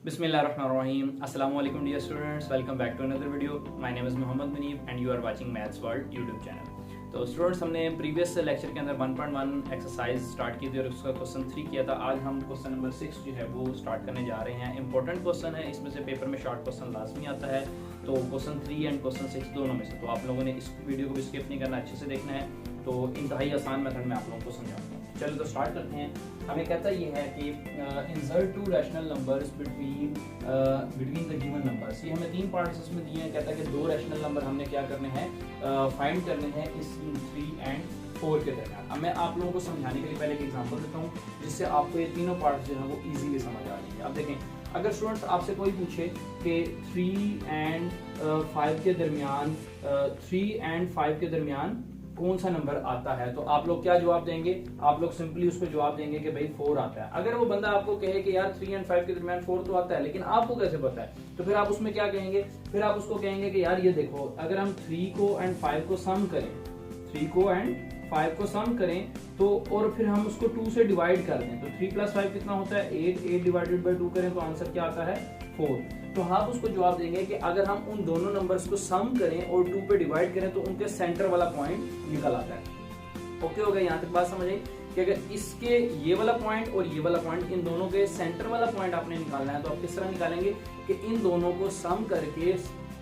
बिस्मिल्लाहिर्रहमानिर्रहीम। अस्सलाम वालेकुम dear students, welcome back to another video. My name is Mohammad Munib and you are watching Maths World YouTube channel. तो students, हमने previous lecture के अंदर 1.1 एक्सरसाइज स्टार्ट की थी और उसका क्वेश्चन 3 किया था। आज हम क्वेश्चन नंबर 6 जो है वो स्टार्ट करने जा रहे हैं। इंपॉर्टेंट क्वेश्चन है, इसमें से पेपर में शॉर्ट क्वेश्चन लाजमी आता है। तो क्वेश्चन 3 एंड क्वेश्चन 6 दोनों में से, तो आप लोगों ने इस वीडियो को भी स्किप नहीं करना, अच्छे से देखना है। तो इंतहाई आसान मेथड में आप लोगों को समझाऊंगा। चलो तो स्टार्ट करते हैं। हमें कहता ये है कि insert to rational numbers between the given numbers. ये हमें 3 पार्ट्स इसमें दिए हैं। कहता है कि 2 रैशनल नंबर हमने क्या करने हैं, फाइंड करने हैं इस 3 एंड 4 के दरमियान। अब मैं आप लोगों को समझाने के लिए पहले एक एग्जांपल देता हूँ, जिससे आपको ये तीनों पार्ट्स जो है वो इजीली समझ आ जाएंगे। अब देखें, अगर स्टूडेंट्स आपसे कोई पूछे कि 3 एंड 5 के दरमियान 3 एंड 5 के दरमियान कौन सा नंबर आता है, तो आप लोग क्या जवाब देंगे? आप लोग सिंपली उसको जवाब देंगे कि भाई 4 आता है। अगर वो बंदा आपको कहे कि यार 3 एंड 5 के दरमियान 4 तो आता है, लेकिन आपको कैसे पता है, तो फिर आप उसमें क्या कहेंगे? फिर आप उसको कहेंगे कि यार ये देखो, अगर हम 3 को एंड 5 को सम करें, 3 को एंड 5 को सम करें तो, और फिर हम उसको 2 से डिवाइड कर दें, तो 3 + 5 कितना होता है? 8 डिवाइडेड बाई 2 करें तो आंसर क्या आता है? 4। तो आप उसको जवाब देंगे कि अगर हम उन दोनों नंबर्स को सम करें और 2 पे डिवाइड करें तो उनके सेंटर वाला पॉइंट निकल आता है। ओके हो गया? यहाँ तक बात समझ आई कि अगर इसके ये वाला पॉइंट और ये वाला पॉइंट, इन दोनों के सेंटर वाला पॉइंट आपने निकालना है, तो आप किस तरह निकालेंगे कि इन दोनों को सम करके,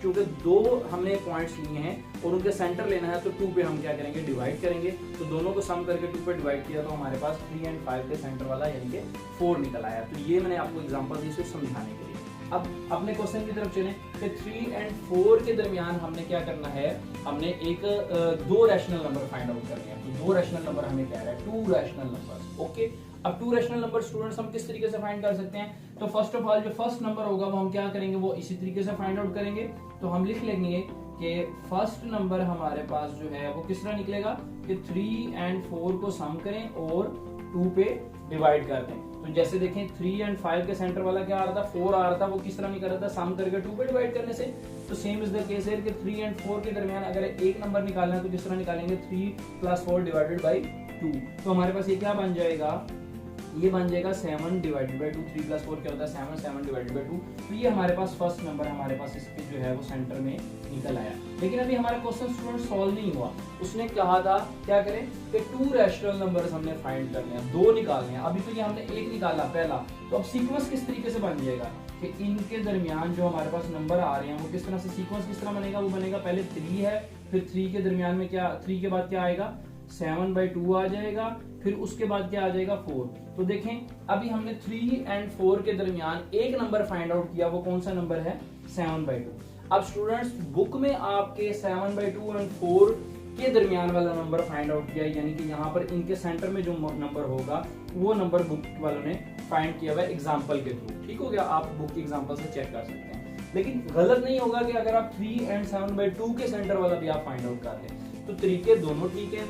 चूंकि 2 हमने पॉइंट्स लिए हैं और उनके सेंटर लेना है, तो 2 पे हम क्या करेंगे? डिवाइड करेंगे। तो दोनों को सम करके 2 पे डिवाइड किया तो हमारे पास 3 एंड 5 के सेंटर वाला यानी कि 4 निकल आया। तो ये मैंने आपको एग्जांपल दी इसको समझाने के लिए। अब अपने क्वेश्चन की तरफ चलें कि 3 एंड 4 के दरमियान हमने क्या करना है? हमने एक 2 रैशनल नंबर फाइंड आउट करने हैं। तो 2 रैशनल नंबर हमें कह रहा है, 2 रैशनल नंबर। ओके, अब 2 रैशनल नंबर स्टूडेंट्स हम किस तरीके से फाइंड कर सकते हैं? तो फर्स्ट ऑफ ऑल जो फर्स्ट नंबर होगा वो हम क्या करेंगे? वो इसी तरीके से फाइंड आउट करेंगे। तो हम लिख लेंगे कि फर्स्ट नंबर हमारे पास जो है वो किस तरह निकलेगा कि 3 एंड 4 को सम करें और 2 पे डिवाइड कर दें। तो जैसे देखें, 3 एंड 5 के सेंटर वाला क्या आ रहा था? 4 आ रहा था। वो किस तरह निकल रहा था? सम करके 2 पे डिवाइड करने से। तो सेम इज द केस है कि 3 एंड 4 के दरमियान अगर एक नंबर निकालना है तो किस तरह निकालेंगे? 3 + 4 डिवाइडेड बाई 2। तो हमारे पास ये क्या बन जाएगा? ये बन जाएगा 7 डिवाइडेड बाई 2। 3 + 4 क्या होता है? 7। 7 डिवाइडेड बाई 2। तो ये हमारे पास फर्स्ट नंबर हमारे पास इसके जो है वो सेंटर में निकल आया। लेकिन अभी हमारा क्वेश्चन स्टूडेंट सॉल्व नहीं हुआ। उसने कहा था क्या करें कि 2 रैशनल नंबर्स हमने फाइंड करने हैं, 2 निकालने हैं। अभी तो ये हमने 1 निकाला पहला। तो अब सीक्वेंस किस तरीके से बन जाएगा कि इनके दरमियान जो हमारे पास नंबर आ रहे हैं वो किस तरह से, सीक्वेंस किस तरह बनेगा? वो बनेगा पहले 3 है, फिर 3 के दरमियान में क्या, 3 के बाद क्या आएगा? 7/2 आ जाएगा, फिर उसके बाद क्या आ जाएगा? 4। तो देखें, अभी हमने 3 एंड 4 के दरमियान एक नंबर फाइंड आउट किया। वो कौन सा नंबर है? 7/2। अब स्टूडेंट्स, बुक में आपके 7/2 एंड 4 के दरमियान वाला नंबर फाइंड आउट किया, यानी कि यहाँ पर इनके सेंटर में जो नंबर होगा वो नंबर बुक वालों ने फाइंड किया हुआ है एग्जाम्पल के थ्रू। ठीक हो गया? आप बुक के एग्जाम्पल से चेक कर सकते हैं। लेकिन गलत नहीं होगा कि अगर आप 3 एंड 7/2 के सेंटर वाला भी आप फाइंड आउट कर लें। तो तरीके दोनों ठीक है।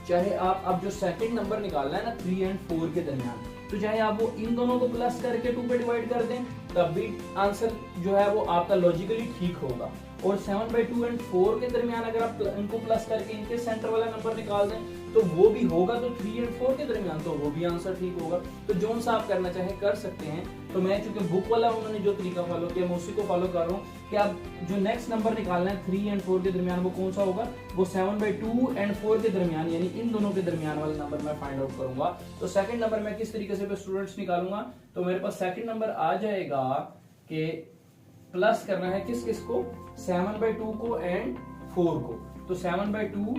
चाहे आप अब जो सेकंड नंबर निकालना है ना 3 एंड 4 के दरमियान, तो चाहे आप वो इन दोनों को प्लस करके 2 पे डिवाइड कर दें, तब भी आंसर जो है वो आपका लॉजिकली ठीक होगा। और 7/2 एंड 4 के दरमियान अगर आप इनको प्लस करके इनके सेंटर वाला नंबर निकाल दें तो वो भी होगा। तो 3 एंड 4 के दरमियान तो वो भी आंसर ठीक होगा। तो जो सा आप करना चाहें कर सकते हैं। तो मैं चूंकि बुक वाला उन्होंने जो तरीका फॉलो किया मैं उसी को फॉलो कर रहा हूँ कि आप जो नेक्स्ट नंबर निकालना है 3 एंड 4 के दरमियान वो कौन सा होगा? वो 7/2 एंड 4 के दरमियान, यानी इन दोनों के दरमियान वाला नंबर मैं फाइंड आउट करूंगा। तो सेकंड नंबर मैं किस तरीके से स्टूडेंट्स निकालूंगा? तो मेरे पास सेकंड नंबर आ जाएगा कि प्लस करना है किस किस को? 7/2 को एंड 4 को। तो 7/2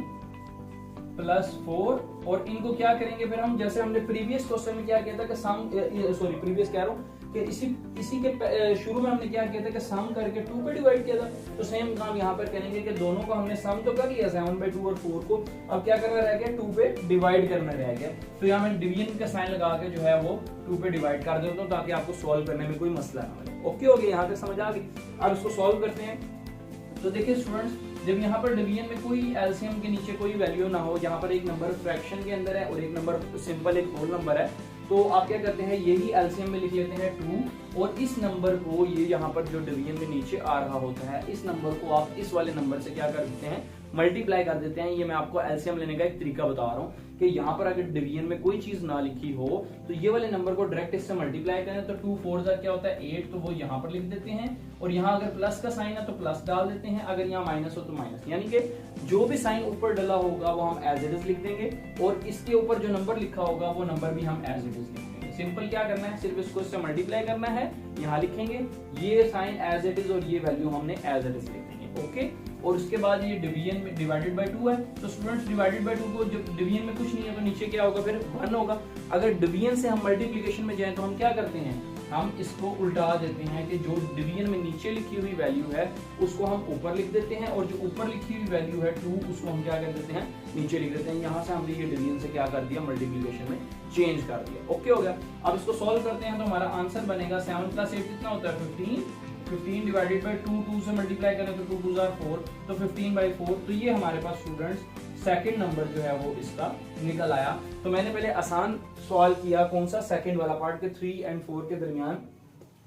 + 4, और इनको क्या करेंगे फिर हम? जैसे हमने प्रीवियस क्वेश्चन में क्या किया था कि सम, सॉरी प्रीवियस कह रहा हूँ कि इसी के शुरू में हमने क्या किया था कि सम करके 2 पे डिवाइड किया था। तो सेम काम यहाँ पर करेंगे कि दोनों को हमने सम तो कर लिया 7/2 और 4 को, अब क्या करना रह गया? 2 पे डिवाइड करना रह गया। तो यहाँ मैं डिवीजन का साइन लगा के जो है वो 2 पे डिवाइड कर देता हूँ ताकि आपको सॉल्व करने में कोई मसला ना हो। ओके हो गया? यहाँ तक समझ आ गई? अब इसको सॉल्व करते हैं। तो देखिए स्टूडेंट्स, जब यहाँ पर डिवीजन में कोई एलसीएम के नीचे कोई वैल्यू ना हो, यहाँ पर एक नंबर फ्रैक्शन के अंदर है और एक नंबर सिंपल एक होल नंबर है, तो आप क्या करते हैं? यही एलसीएम में लिख लेते हैं 2, और इस नंबर को, ये यहाँ पर जो डिवीजन में नीचे आ रहा होता है, इस नंबर को आप इस वाले नंबर से क्या कर देते हैं? मल्टीप्लाई कर देते हैं। ये मैं आपको एलसीएम लेने का एक तरीका बता रहा हूँ कि यहाँ पर अगर डिवीजन में कोई चीज ना लिखी हो तो ये वाले नंबर को डायरेक्ट इससे मल्टीप्लाई करें तो 2 4 क्या होता है 8, तो वो यहाँ पर लिख देते हैं। और यहाँ अगर प्लस का साइन है तो प्लस डाल देते हैं, अगर यहाँ माइनस हो तो माइनस, यानी कि जो भी साइन ऊपर डला होगा वो हम एज इट इज लिख देंगे और इसके ऊपर जो नंबर लिखा होगा वो नंबर भी हम एज इट इज लिख देंगे। सिंपल क्या करना है, सिर्फ इसको इससे मल्टीप्लाई करना है, यहाँ लिखेंगे ये साइन एज इट इज और ये वैल्यू हमने एज इट इज लिख देंगे। ओके, और उसके बाद ये डिवीजन में डिवाइडेड बाय 2 है, तो स्टूडेंट्स डिवाइडेड बाय 2 को जब डिवीजन में कुछ नहीं है तो नीचे क्या होगा, फिर 1 होगा। अगर डिवीजन से हम मल्टीप्लिकेशन में जाएं तो हम क्या करते हैं, हम इसको उल्टा देते हैं कि जो डिवीजन में नीचे लिखी हुई वैल्यू है उसको हम ऊपर लिख देते हैं और जो ऊपर लिखी हुई वैल्यू है 2 उसको हम क्या कर देते हैं, नीचे लिख देते हैं। यहाँ से हमने ये डिवीजन से क्या कर दिया, मल्टीप्लिकेशन में चेंज कर दिया। ओके हो गया। अब इसको सॉल्व करते हैं तो हमारा आंसर बनेगा 7 + 8 कितना होता है 15 डिवाइडेड बाय 2, 2 से मल्टीप्लाई करें तो 2 2 4, तो 15/4। तो ये हमारे पास स्टूडेंट्स सेकंड नंबर जो है वो इसका निकल आया। तो मैंने पहले आसान सवाल किया, कौन सा, सेकंड वाला पार्ट के 3 और 4 के दरमियान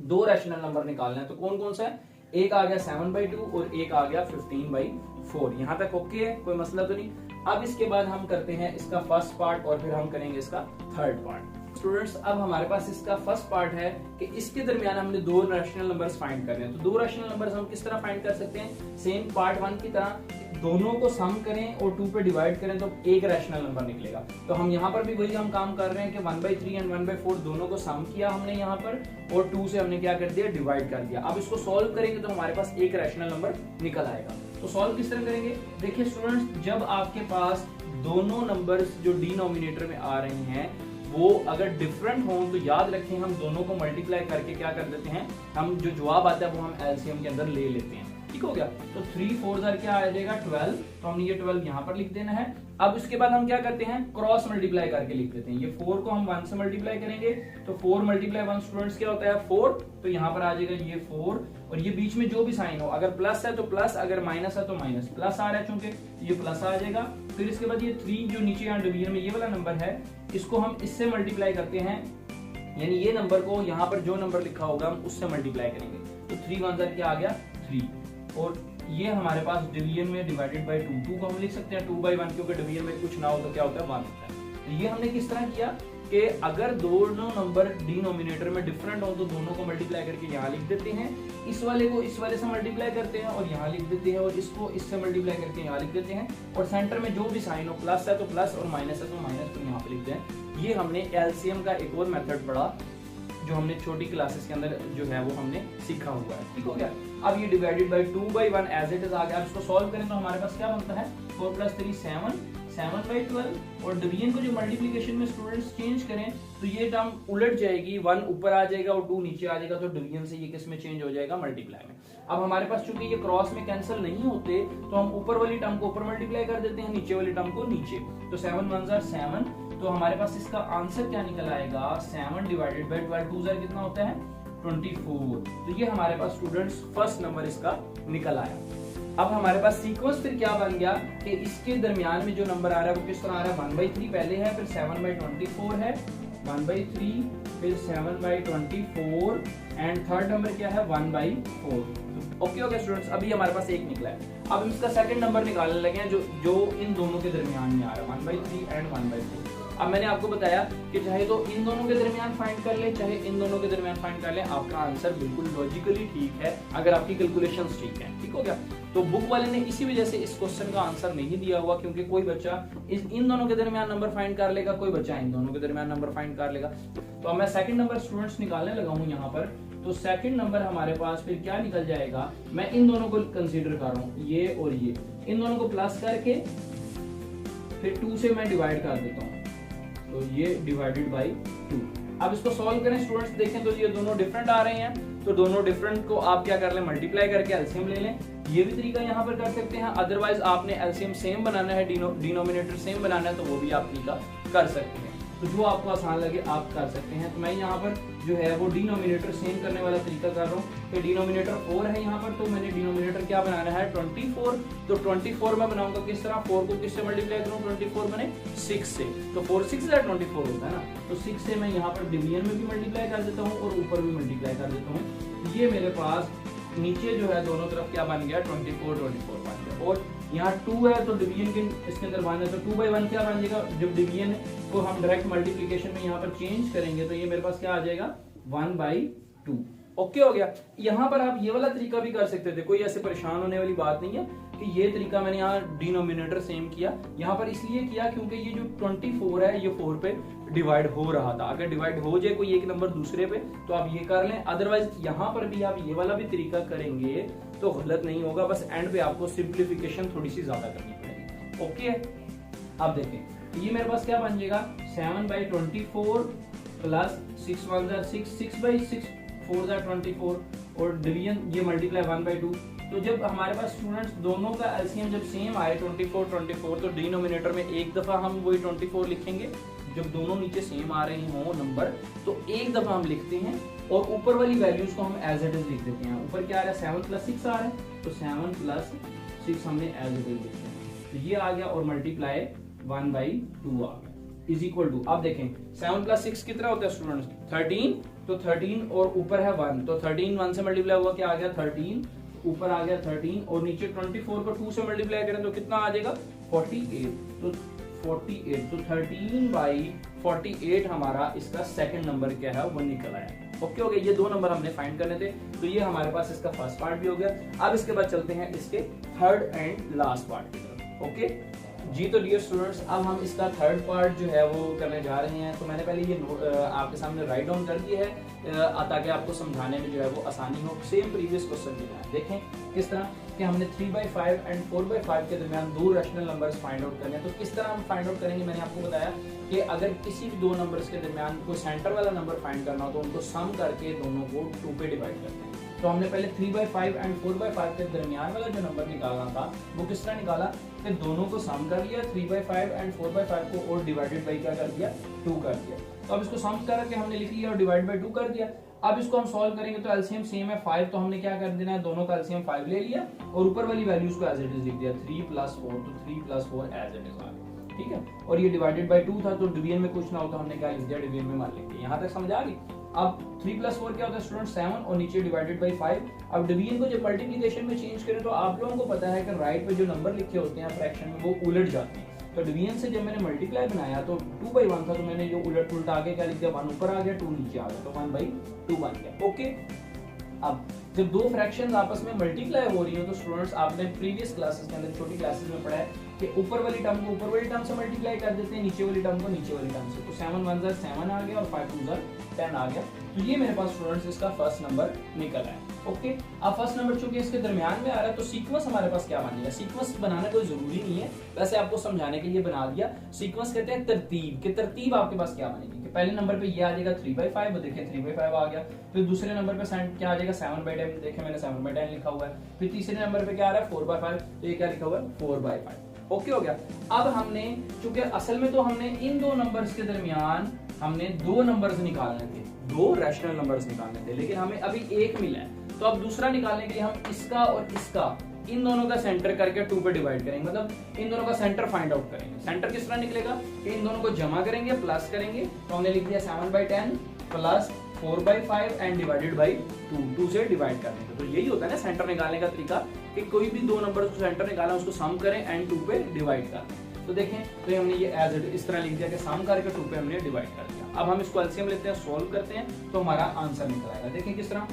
2 रैशनल नंबर निकालना है। तो कौन कौन सा है, एक आ गया 7/2 और एक आ गया 15/4। यहाँ तक ओके है, कोई मसला तो नहीं। अब इसके बाद हम करते हैं इसका फर्स्ट पार्ट और फिर हम करेंगे इसका थर्ड पार्ट। स्टूडेंट्स अब हमारे पास इसका फर्स्ट पार्ट है कि इसके दरमियान हमने 2 रैशनल नंबर्स फाइंड करने हैं। तो 2 रैशनल नंबर्स हम किस तरह फाइंड कर सकते हैं, सेम पार्ट 1 की तरह दोनों को सम करें और 2 पे डिवाइड करें तो एक रैशनल नंबर निकलेगा। तो हम यहाँ पर भी वही हम काम कर रहे हैं कि 1/3 और 1/4 दोनों को सम किया हमने यहाँ पर और 2 से हमने क्या कर दिया, डिवाइड कर दिया। अब इसको सॉल्व करेंगे तो हमारे पास एक रैशनल नंबर निकल आएगा। तो सॉल्व किस तरह करेंगे, देखिए स्टूडेंट्स, जब आपके पास दोनों नंबर्स जो डिनोमिनेटर में आ रही हैं वो अगर डिफरेंट हो तो याद रखें हम दोनों को मल्टीप्लाई करके क्या कर देते हैं, हम जो जवाब आता है वो हम एलसीएम के अंदर ले लेते हैं। ठीक हो गया। तो 3 4 क्या आ जाएगा 12, तो हमने ये 12 यहाँ पर लिख देना है। अब इसके बाद हम क्या करते हैं, क्रॉस मल्टीप्लाई करके लिख देते हैं। ये 4 को हम 1 से मल्टीप्लाई करेंगे तो 4 × 1 स्टूडेंट्स क्या होता है 4, तो यहाँ पर आ जाएगा ये 4 और ये बीच में जो भी साइन हो, अगर प्लस है तो प्लस, अगर माइनस है तो माइनस, प्लस आ रहा है चूंकि ये प्लस आ जाएगा। फिर इसके बाद ये 3 जो नीचे यहाँ डिवीजन में ये वाला नंबर है इसको हम इससे मल्टीप्लाई करते हैं, यानी ये नंबर को यहाँ पर जो नंबर लिखा होगा हम उससे मल्टीप्लाई करेंगे। तो 3 1 क्या आ गया 3, और ये हमारे पास डिवीजन में डिवाइडेड बाय 2 को हम लिख सकते हैं 2/1, क्योंकि डिवीजन में कुछ ना हो तो क्या होता है 1 होता है। तो ये हमने किस तरह किया कि अगर दोनों नंबर डिनोमिनेटर में डिफरेंट हो तो दोनों को मल्टीप्लाई करके यहाँ लिख देते हैं, इस वाले को इस वाले से मल्टीप्लाई करते हैं और यहाँ लिख देते हैं, और इसको इससे मल्टीप्लाई करके यहाँ लिख देते हैं, और सेंटर में जो भी साइन हो, प्लस है तो प्लस और माइनस है तो माइनस, तो यहाँ पे लिखते हैं। ये हमने एलसीएम का एक और मेथड पढ़ा जो हमने छोटी क्लासेस के अंदर जो है वो हमने सीखा हुआ है। ठीक हो गया। अब ये divided by 2/1 as it is आ गया। अब इसको सॉल्व करें तो हमारे पास क्या बनता है 4 + 3 7, 7/12, और डिवीजन को जो मल्टीप्लिकेशन में स्टूडेंट्स चेंज करें तो ये टर्म उलट जाएगी, 1 ऊपर आ जाएगा और 2 नीचे आ जाएगा, तो डिवीजन से ये किस में चेंज हो जाएगा, मल्टीप्लाई में। अब हमारे पास चूंकि ये क्रॉस में कैंसिल नहीं होते तो हम ऊपर वाली टर्म को ऊपर मल्टीप्लाई कर देते हैं, नीचे वाली टर्म को नीचे, तो 7 1 7, तो हमारे पास इसका आंसर क्या निकल आएगा 7 डिवाइडेड बाय 12, 2 कितना होता है 24। तो ये हमारे पास स्टूडेंट्स फर्स्ट नंबर इसका निकल आया। अब हमारे पास सीक्वेंस फिर क्या बन गया कि इसके दरमियान में जो नंबर आ रहा है वो किस तरह आ रहा है, 1/3 पहले है, फिर 7/24 है, 1/3, फिर 7/24, एंड थर्ड नंबर क्या है 1/4। ओके हो गया स्टूडेंट्स, अभी हमारे पास एक निकला है। अब हम इसका सेकंड नंबर निकालने लगे हैं जो इन दोनों के दरमियान में आ रहा है 1/3 एंड 1/4। अब मैंने आपको बताया कि चाहे तो इन दोनों के दरमियान फाइंड कर ले, चाहे इन दोनों के दरमियान फाइंड कर ले, आपका आंसर बिल्कुल लॉजिकली ठीक है अगर आपकी कैलकुलेशंस ठीक है। ठीक हो गया। तो बुक वाले ने इसी वजह से इस क्वेश्चन का आंसर नहीं दिया हुआ, क्योंकि कोई बच्चा इन दोनों के दरमियान नंबर फाइंड कर लेगा, कोई बच्चा इन दोनों के दरमियान नंबर फाइंड कर लेगा। तो अब मैं सेकंड नंबर स्टूडेंट्स निकालने लगा हूँ यहाँ पर। तो सेकंड नंबर हमारे पास फिर क्या निकल जाएगा, मैं इन दोनों को कंसीडर कर रहा हूँ, ये और ये, इन दोनों को प्लस करके फिर 2 से मैं डिवाइड कर देता हूँ, तो ये डिवाइडेड बाय 2। अब इसको सॉल्व करें स्टूडेंट्स, देखें तो ये दोनों डिफरेंट आ रहे हैं, तो दोनों डिफरेंट को आप क्या कर लें, मल्टीप्लाई करके एलसीएम ले लें। ये भी तरीका यहाँ पर कर सकते हैं, अदरवाइज आपने एलसीएम सेम बनाना है, डिनोमिनेटर सेम बनाना है, तो वो भी आप तरीका कर सकते हैं। तो जो आपको आसान लगे आप कर सकते हैं। तो मैं यहाँ पर जो है वो डिनोमिनेटर सेम करने वाला तरीका कर रहा हूँ। तो डिनोमिनेटर 4 है यहाँ पर, तो मैंने डिनोमिनेटर क्या बनाना है 24। तो 24 में बनाऊंगा किस तरह, 4 को किससे मल्टीप्लाई करूँ, 24 मैंने 6 से, तो 4 6 24 होता है ना, तो 6 से मैं यहाँ पर डिवीजन में भी मल्टीप्लाई कर देता हूँ और ऊपर भी मल्टीप्लाई कर देता हूँ। ये मेरे पास नीचे जो है दोनों तरफ क्या बन गया 24 बन गया, और यहाँ 2 है तो डिवीजन के इसके अंदर 1 है, तो 2/1 क्या बन जाएगा, जब डिवीजन को हम डायरेक्ट मल्टीप्लिकेशन में यहाँ पर चेंज करेंगे तो ये मेरे पास क्या आ जाएगा 1/2। ओके हो गया। यहाँ पर आप ये वाला तरीका भी कर सकते थे, कोई ऐसे परेशान होने वाली बात नहीं है कि ये तरीका मैंने यहाँ डिनोमिनेटर सेम किया, यहाँ पर इसलिए किया क्योंकि ये जो 24 है ये 4 पे डिवाइड हो रहा था। अगर डिवाइड हो जाए कोई एक नंबर दूसरे पे तो आप ये कर लें, अदरवाइज यहाँ पर भी आप ये वाला भी तरीका करेंगे तो गलत नहीं होगा, बस एंड पे आपको सिंप्लीफिकेशन थोड़ी सी ज्यादा करनी पड़ेगी। ओके, अब देखें ये मेरे पास क्या बन जाएगा 7/24 प्लस 6 1 6 6/6 4 24 और डिवीजन ये मल्टीप्लाई 1/2। तो जब हमारे पास स्टूडेंट्स दोनों का एलसीएम जब सेम आए 24 तो डिनोमिनेटर में एक दफा हम वही 24 लिखेंगे, जब दोनों नीचे सेम आ रहे हो नंबर तो एक दफा हम लिखते हैं और ऊपर वाली वैल्यूज को हम एज इट इज लिख देते हैं। ऊपर क्या आ रहा है 7 + 6 आ रहा है तो 7 + 6 हमने एज इट इज लिख दिया, तो ये आ गया और मल्टीप्लाई 1/2 आ गया इज इक्वल टू, अब देखें 7 + 6 कितना होता है स्टूडेंट्स 13, तो 13 और ऊपर है 1 तो 13 1 से मल्टीप्लाई हुआ क्या आ गया 13, ऊपर आ गया 13 और नीचे 24 को 2 से मल्टीप्लाई करें तो कितना आ जाएगा 48, तो 48 तो 13/48 हमारा इसका सेकंड नंबर क्या है वो निकल आया। ओके हो गया, ये दो नंबर हमने फाइंड करने थे, तो ये हमारे पास इसका फर्स्ट पार्ट भी हो गया। अब इसके बाद चलते हैं इसके थर्ड एंड लास्ट पार्ट की तरफ। ओके जी, तो डियर स्टूडेंट्स अब हम इसका थर्ड पार्ट जो है वो करने जा रहे हैं। तो मैंने पहले ये आपके सामने राइट डाउन कर दिया है ताकि आपको समझाने में जो है वो आसानी हो। सेम प्रीवियस क्वेश्चन की तरह देखें किस तरह कि हमने 3/5 एंड 4/5 के दरमियान दो रैशनल नंबर्स फाइंड आउट करने हैं। तो किस तरह हम फाइंड आउट करेंगे, मैंने आपको बताया कि अगर किसी भी दो नंबर्स के दरमियान कोई सेंटर वाला नंबर फाइंड करना हो तो उनको सम करके दोनों को 2 पे डिवाइड करते हैं। तो हमने पहले 3/5 एंड 4/5 के दरमियान वाला जो नंबर निकालना था वो किस तरह निकाला कि दोनों को सम कर लिया 3/5 एंड 4/5 को और डिवाइडेड बाई क्या कर दिया 2 कर दिया। तो अब इसको सम करके हमने लिख लिया और डिवाइड बाई 2 कर दिया। अब इसको हम सॉल्व करेंगे तो एलसीएम सेम है 5, तो हमने क्या कर देना है दोनों का एलसीएम 5 ले लिया और ऊपर वाली वैल्यूज को एज इट इज लिख दिया 3 + 4, तो 3 + 4 एज इट इज आ गया। ठीक है, और ये डिवाइडेड बाई 2 था तो डिवीजन में कुछ ना हो तो हमने क्या लिख दिया डिवीजन में मान लिख दिया। यहाँ तक समझ आ गई। अब 3 + 4 क्या होता है स्टूडेंट 7 और नीचे डिवाइडेड बाई 5। अब डिवीजन को जब मल्टीप्लिकेशन में चेंज करें तो आप लोगों को पता है कि राइट पे जो नंबर लिखे होते हैं फ्रैक्शन में वो उलट जाते हैं। तो डिवीजन से जब मैंने मल्टीप्लाई बनाया तो 2/1 था तो मैंने ये उलट उल्टा आगे क्या लिख दिया 1 ऊपर आ गया 2 नीचे आ गया तो 1/2 बन गया। ओके, अब जब दो फ्रैक्शंस आपस में मल्टीप्लाई हो रही हो तो स्टूडेंट्स आपने प्रीवियस क्लासेस के अंदर छोटी क्लासेस में पढ़ा है कि ऊपर वाली टर्म को ऊपर वाली टर्म से मल्टीप्लाई कर देते हैं, नीचे वाली टर्म को नीचे वाली टर्म से। तो 7 1 7 आ गया और 5 2 10 आ गया। तो ये मेरे पास स्टूडेंट्स इसका फर्स्ट नंबर निकल आया। ओके, अब फर्स्ट नंबर चूंकि इसके दरमियान में आ रहा है तो सीक्वेंस हमारे पास क्या बनेगा। सीक्वेंस बनाना कोई जरूरी नहीं है, वैसे आपको समझाने के लिए बना दिया। सीक्वेंस कहते हैं तरतीब, कि तरतीब आपके पास क्या बनेगी कि पहले नंबर पे ये आ जाएगा 3/5, देखिए 3/5 आ गया। फिर दूसरे नंबर पे क्या आ जाएगा 7/10, देखिए मैंने 7/10 लिखा हुआ है। फिर तीसरे नंबर पे क्या आ रहा है 4/5, तो ये क्या लिखा हुआ है 4/5। ओके हो गया। अब हमने चूंकि असल में तो हमने इन दो नंबर्स के दरमियान हमने दो नंबर्स निकालने थे, दो रैशनल नंबर्स निकालने थे, लेकिन हमें अभी एक मिला है। तो अब दूसरा निकालने के लिए हम इसका और इसका इन दोनों का सेंटर करके 2 पे डिवाइड करेंगे, मतलब इन दोनों का सेंटर फाइंड आउट करेंगे। सेंटर किस तरह निकलेगा कि इन दोनों को जमा करेंगे प्लस करेंगे, तो हमने लिख दिया 7/10 प्लस 4/5 एंड डिवाइडेड बाई 2 से डिवाइड करने का। तो यही होता है ना सेंटर निकालने का तरीका कि कोई भी दो नंबर को सेंटर निकाला उसको सम करें एंड 2 पे डिवाइड कर। तो देखें तो हमने ये एज इट इस तरह लिख दिया कि सम करके 2 पे हमने डिवाइड कर दिया। अब हम इसको एलसीएम लेते हैं, सोल्व करते हैं तो हमारा आंसर निकल आएगा। देखें किस तरह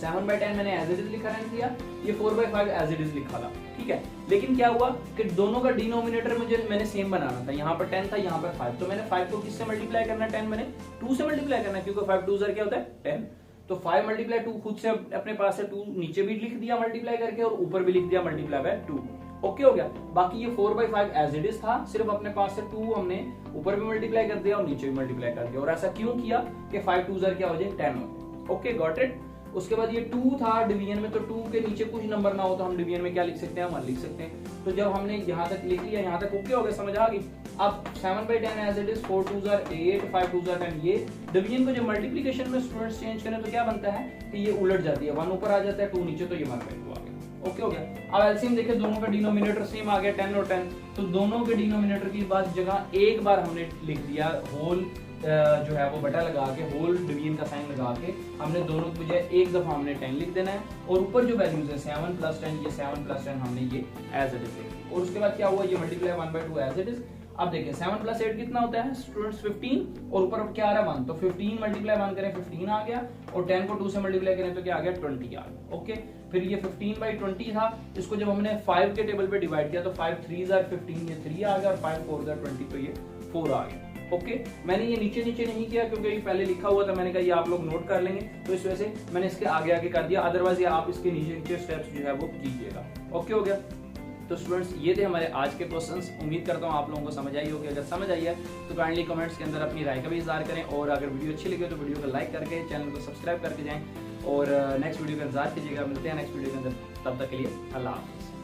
7/10 मैंने एज इट इज लिखा रन किया, ये 4/5 एज इट इज लिखा था। ठीक है, लेकिन क्या हुआ कि दोनों का डिनोमिनेटर मैंने सेम बनाना था। यहाँ पर 10 था, यहाँ पर 5, तो मैंने 5 को किससे मल्टीप्लाई करना है 10 मैंने 2 से मल्टीप्लाई करना है, क्योंकि 5 2 क्या होता है 10। तो 5 × 2 खुद से अपने पास से 2 नीचे भी लिख दिया मल्टीप्लाई करके और ऊपर भी लिख दिया मल्टीप्लाई बाय 2। ओके हो गया। बाकी ये 4/5 एज इट इज था, सिर्फ अपने पास से 2 हमने ऊपर भी मल्टीप्लाई कर दिया और नीचे भी मल्टीप्लाई कर दिया। और ऐसा क्यों किया कि 5 2 क्या हो जाए 10 हो। Okay, got it. उसके बाद ये 2 था डिवीजन में, तो 2 के नीचे कुछ नंबर ना हो तो हम डिवीजन में क्या लिख सकते हैं 1 लिख सकते हैं। तो जब हमने यहाँ तक लिख लिया, यहाँ तक ओके हो गया, समझ आ गई। अब 7/10 एज इट इज 4 2 8 5 2 10, ये डिवीजन को जब मल्टीप्लिकेशन में स्टूडेंट्स चेंज करें तो क्या बनता है कि ये उलट जाती है, 1 ऊपर आ जाता है 2 नीचे, तो ये 1/2 आ गया। ओके हो गया। अब एलसीएम देखें, दोनों का डिनोमिनेटर सेम आ गया 10 और 10, तो दोनों के डिनोमिनेटर की बात जगह एक बार हमने लिख दिया होल जो है वो बटा लगा के, होल डिवीजन का साइन लगा के हमने दोनों की बजाय एक दफा हमने 10 लिख देना है, और ऊपर जो वैल्यूज है 7 + 10, ये 7 + 10 हमने ये एज इट इज लिख दिया। और उसके बाद क्या हुआ, ये मल्टीप्लाई 1/2 एज इट इज। अब देखिए 7 + 8 कितना होता है स्टूडेंट्स 15, और ऊपर क्या आ रहा है 1, तो 15 × 1 करें 15 आ गया, और 10 को 2 से मल्टीप्लाई करें तो क्या आ गया 20 आ गया। ओके, फिर ये 15/20 था, इसको जब हमने 5 के टेबल पे डिवाइड किया तो 5 × 3 = 15, ये 3 आ गया, और 5 × 4 = 20, तो ये 4 आ गया। ओके, मैंने ये नीचे नहीं किया क्योंकि ये पहले लिखा हुआ था, मैंने कहा ये आप लोग नोट कर लेंगे, तो इस वजह से मैंने इसके आगे कर दिया, अदरवाइज ये आप इसके नीचे स्टेप्स जो है वो कीजिएगा। ओके हो गया। तो स्टूडेंट्स ये थे हमारे आज के क्वेश्चंस। उम्मीद करता हूँ आप लोगों को समझ आई होगी। अगर समझ आई है तो काइंडली कमेंट्स के अंदर अपनी राय का भी इज़हार करें, और अगर वीडियो अच्छी लगे तो वीडियो को लाइक करके चैनल को सब्सक्राइब करके जाएं, और नेक्स्ट वीडियो का इंतजार कीजिएगा। मिलते हैं नेक्स्ट वीडियो के अंदर, तब तक के लिए अल्लाह हाफ़िज़।